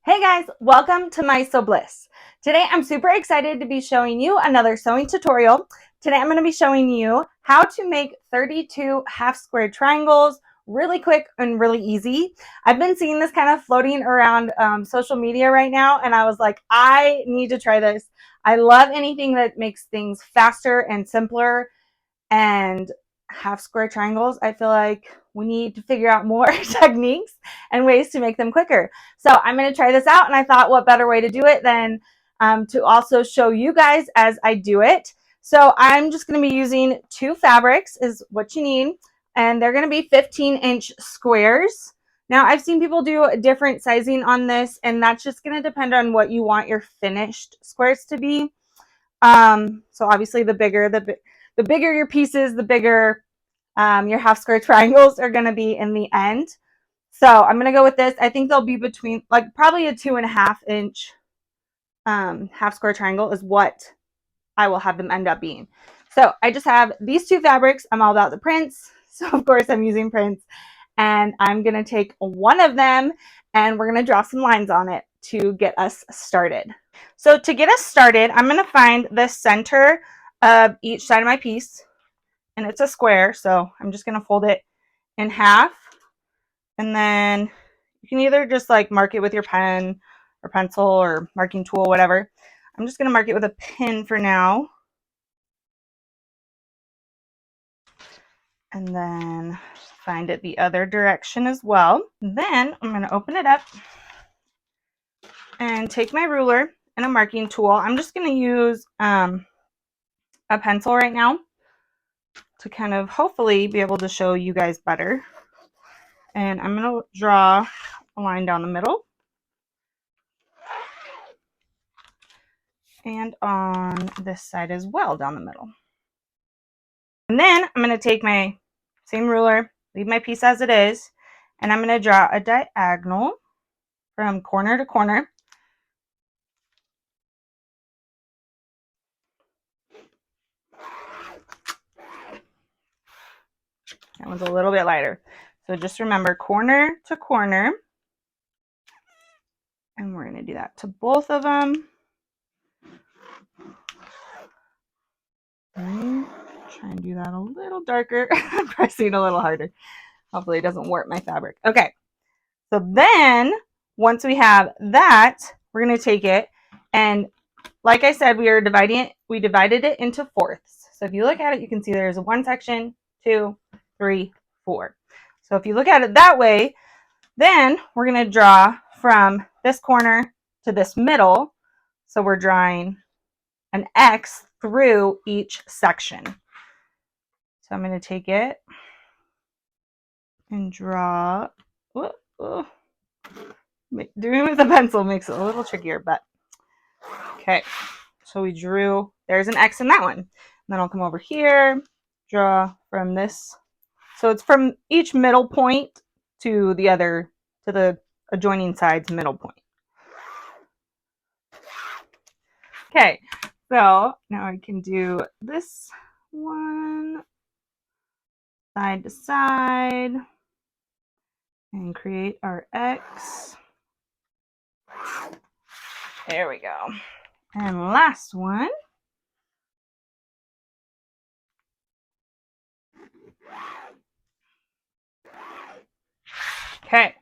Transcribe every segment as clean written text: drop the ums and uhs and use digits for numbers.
Hey guys, welcome to My Sew Bliss. Today I'm super excited to be showing you another sewing tutorial. Today I'm going to be showing you how to make 32 half square triangles really quick and really easy. I've been seeing this kind of floating around social media right now, and I was like, I need to try this. I love anything that makes things faster and simpler, and half square triangles, I feel like we need to figure out more techniques and ways to make them quicker. So I'm going to try this out, and I thought what better way to do it than to also show you guys as I do it. So I'm just going to be using two fabrics is what you need, and they're going to be 15-inch squares. Now I've seen people do different sizing on this, and that's just going to depend on what you want your finished squares to be. So obviously the bigger your pieces, the bigger your half square triangles are going to be in the end. So I'm going to go with this. I think they'll be between like probably a 2.5-inch half square triangle is what I will have them end up being. So I just have these two fabrics. I'm all about the prints. So of course I'm using prints, and I'm going to take one of them and we're going to draw some lines on it to get us started. So to get us started, I'm going to find the center of each side of my piece, and it's a square, so I'm just going to fold it in half, and then you can either just like mark it with your pen or pencil or marking tool, whatever. I'm just going to mark it with a pin for now, and then find it the other direction as well. Then I'm going to open it up and take my ruler and a marking tool. I'm just going to use a pencil right now to kind of hopefully be able to show you guys better. And I'm going to draw a line down the middle and on this side as well down the middle. And then I'm going to take my same ruler, leave my piece as it is, and I'm going to draw a diagonal from corner to corner. That one's a little bit lighter. So just remember corner to corner. And we're going to do that to both of them. Okay. Try and do that a little darker. I'm pressing a little harder. Hopefully it doesn't warp my fabric. Okay. So then once we have that, we're going to take it, and like I said, we divided it into fourths. So if you look at it, you can see there's one section, 2, 3, 4. So if you look at it that way, then we're going to draw from this corner to this middle. So we're drawing an X through each section. So I'm going to take it and draw. Doing it with a pencil makes it a little trickier, but okay. So we drew, there's an X in that one. And then I'll come over here, draw from this. So it's from each middle point to the other, to the adjoining side's middle point. Okay, so now I can do this one side to side and create our X. There we go. And last one. Okay,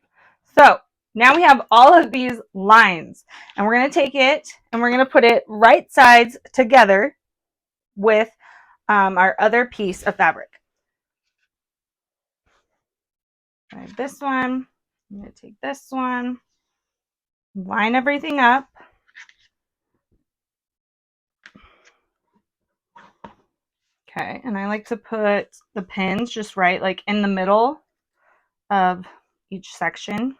so now we have all of these lines, and we're going to take it and we're going to put it right sides together with our other piece of fabric. This one, I'm going to take this one, line everything up. Okay, and I like to put the pins just right like in the middle of each section.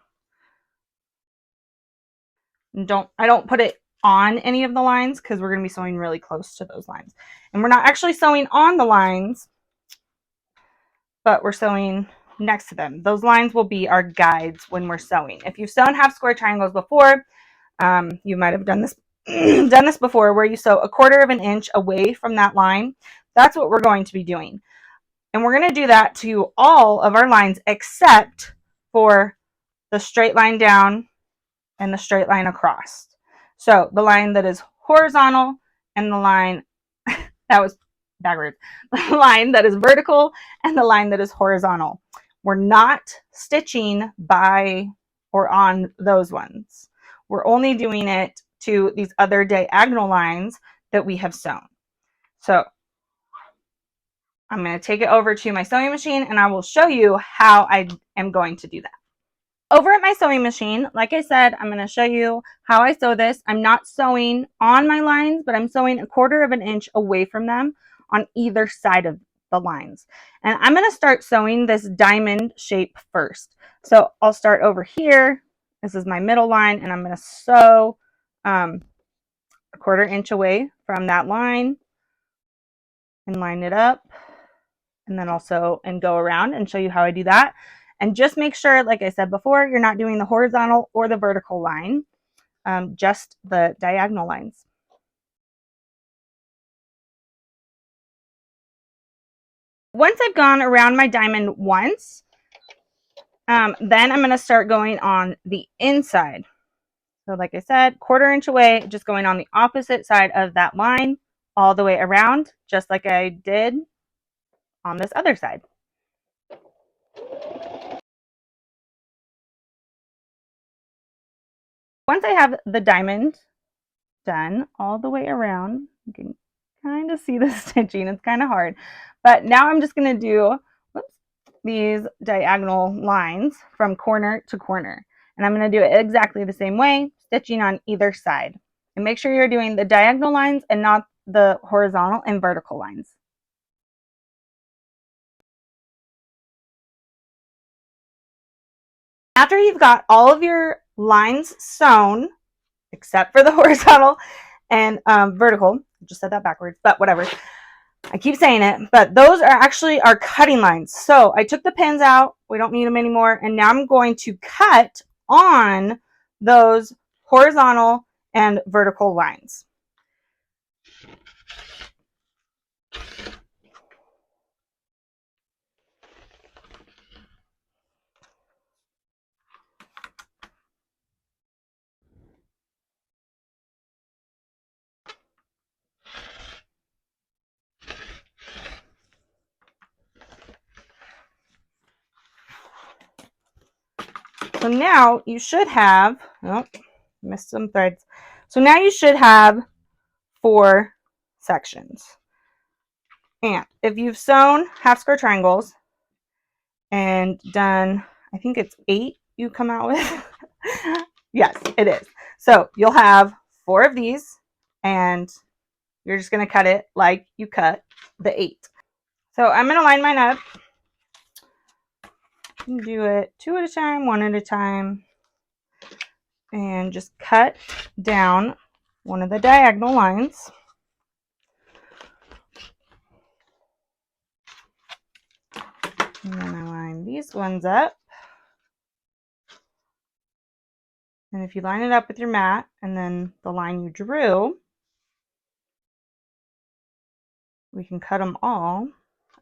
And I don't put it on any of the lines because we're going to be sewing really close to those lines. And we're not actually sewing on the lines, but we're sewing next to them. Those lines will be our guides when we're sewing. If you've sewn half square triangles before, you might have done this done this before, where you sew 1/4 of an inch away from that line. That's what we're going to be doing. And we're going to do that to all of our lines except for the straight line down and the straight line across. So the line that is horizontal and the line that was backwards, the line that is vertical and the line that is horizontal. We're not stitching by or on those ones. We're only doing it to these other diagonal lines that we have sewn. So I'm going to take it over to my sewing machine and I will show you how I am going to do that. Over at my sewing machine, like I said, I'm going to show you how I sew this. I'm not sewing on my lines, but I'm sewing 1/4 of an inch away from them on either side of the lines. And I'm going to start sewing this diamond shape first. So I'll start over here. This is my middle line, and I'm going to sew 1/4 inch away from that line and line it up. And then also go around and show you how I do that. And just make sure, like I said before, you're not doing the horizontal or the vertical line, just the diagonal lines. Once I've gone around my diamond once, then I'm going to start going on the inside. So like I said, 1/4 inch away, just going on the opposite side of that line all the way around, just like I did on this other side. Once I have the diamond done all the way around, you can kind of see the stitching. It's kind of hard. But now I'm just going to do these diagonal lines from corner to corner. And I'm going to do it exactly the same way, stitching on either side. And make sure you're doing the diagonal lines and not the horizontal and vertical lines. After you've got all of your lines sewn, except for the horizontal and vertical, I just said that backwards, but whatever. I keep saying it, but those are actually our cutting lines. So I took the pins out. We don't need them anymore. And now I'm going to cut on those horizontal and vertical lines. So now you should have, oh, missed some threads. So now you should have 4 sections. And if you've sewn half square triangles and done, I think it's 8 you come out with. Yes, it is. So you'll have 4 of these and you're just going to cut it like you cut the 8. So I'm going to line mine up. Do it 2 at a time, 1 at a time, and just cut down one of the diagonal lines. And then I line these ones up. And if you line it up with your mat and then the line you drew, we can cut them all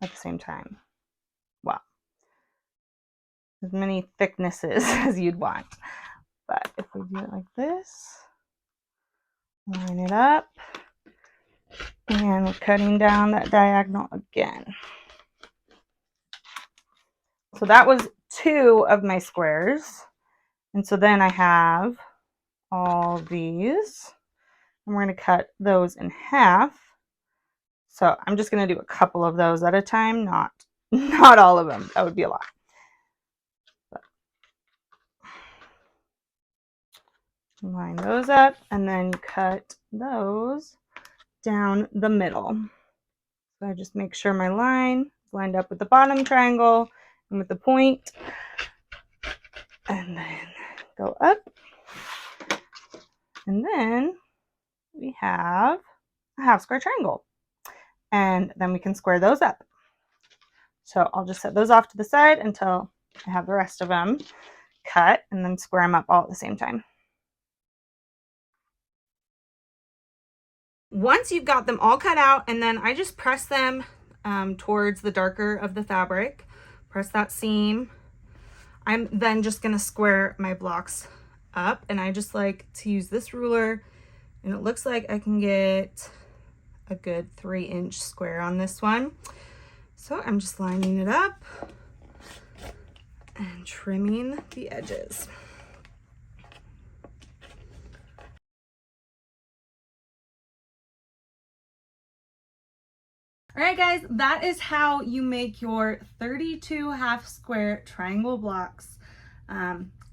at the same time. Well, as many thicknesses as you'd want. But if we do it like this, line it up, and we're cutting down that diagonal again. So that was 2 of my squares. And so then I have all these. And we're going to cut those in half. So I'm just going to do a couple of those at a time, not all of them. That would be a lot. But line those up and then cut those down the middle. So I just make sure my line is lined up with the bottom triangle and with the point. And then go up. And then we have a half square triangle. And then we can square those up. So I'll just set those off to the side until I have the rest of them cut and then square them up all at the same time. Once you've got them all cut out, and then I just press them towards the darker of the fabric, press that seam. I'm then just going to square my blocks up, and I just like to use this ruler, and it looks like I can get a good 3-inch square on this one. So I'm just lining it up and trimming the edges. All right, guys, that is how you make your 32 half square triangle blocks.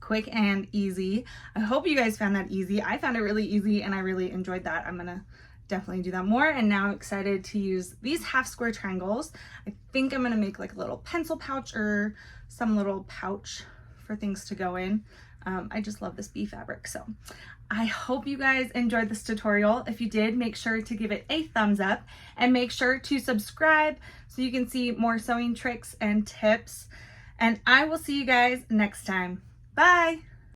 Quick and easy. I hope you guys found that easy. I found it really easy and I really enjoyed that. I'm gonna definitely do that more, and now I'm excited to use these half square triangles. I think I'm gonna make like a little pencil pouch or some little pouch for things to go in. I just love this bee fabric. So I hope you guys enjoyed this tutorial. If you did, make sure to give it a thumbs up and make sure to subscribe so you can see more sewing tricks and tips. And I will see you guys next time. Bye.